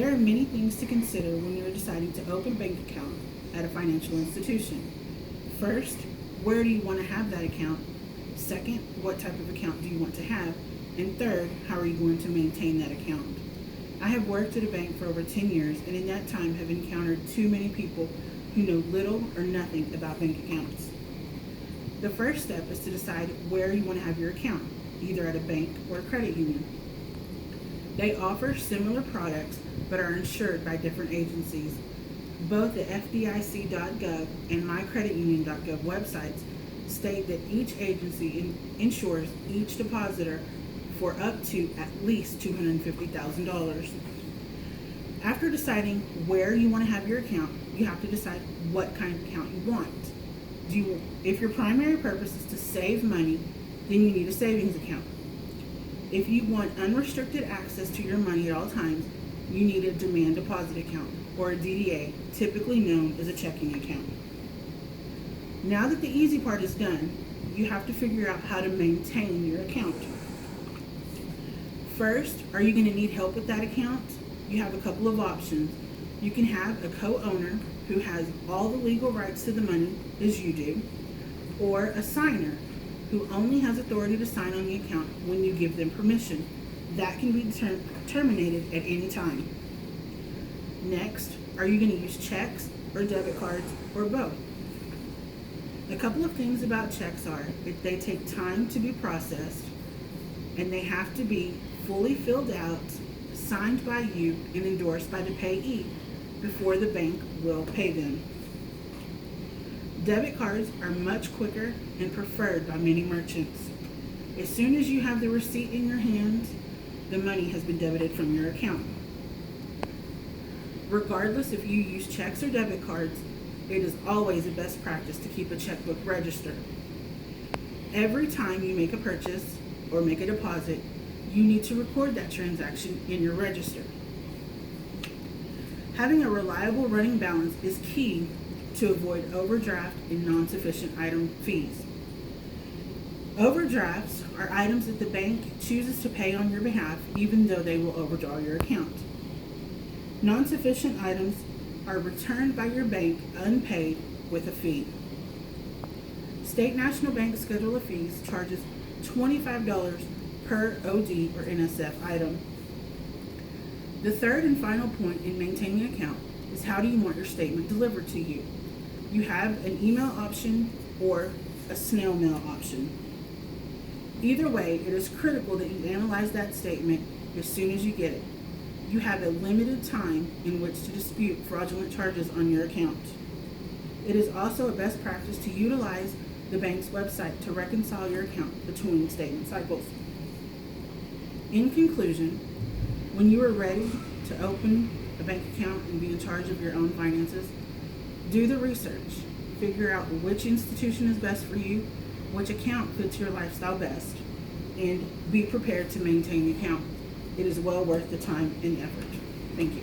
There are many things to consider when you're deciding to open a bank account at a financial institution. First, where do you want to have that account? Second, what type of account do you want to have? And third, how are you going to maintain that account? I have worked at a bank for over 10 years and in that time have encountered too many people who know little or nothing about bank accounts. The first step is to decide where you want to have your account, either at a bank or a credit union. They offer similar products but are insured by different agencies. Both the FDIC.gov and mycreditunion.gov websites state that each agency insures each depositor for up to at least $250,000. After deciding where you want to have your account, you have to decide what kind of account you want. If your primary purpose is to save money, then you need a savings account. If you want unrestricted access to your money at all times, you need a demand deposit account, or a DDA, typically known as a checking account. Now that the easy part is done, you have to figure out how to maintain your account. First, are you going to need help with that account? You have a couple of options. You can have a co-owner who has all the legal rights to the money as you do, or a signer who only has authority to sign on the account when you give them permission. That can be terminated at any time. Next, are you going to use checks or debit cards or both? A couple of things about checks are that they take time to be processed and they have to be fully filled out, signed by you, and endorsed by the payee before the bank will pay them. Debit cards are much quicker and preferred by many merchants. As soon as you have the receipt in your hand, the money has been debited from your account. Regardless if you use checks or debit cards, it is always a best practice to keep a checkbook register. Every time you make a purchase or make a deposit, you need to record that transaction in your register. Having a reliable running balance is key to avoid overdraft and non-sufficient item fees. Overdrafts are items that the bank chooses to pay on your behalf even though they will overdraw your account. Non-sufficient items are returned by your bank unpaid with a fee. State National Bank Schedule of Fees charges $25 per OD or NSF item. The third and final point in maintaining an account is how do you want your statement delivered to you? You have an email option or a snail mail option. Either way, it is critical that you analyze that statement as soon as you get it. You have a limited time in which to dispute fraudulent charges on your account. It is also a best practice to utilize the bank's website to reconcile your account between statement cycles. In conclusion, when you are ready to open a bank account and be in charge of your own finances, do the research. Figure out which institution is best for you, which account fits your lifestyle best, and be prepared to maintain the account. It is well worth the time and effort. Thank you.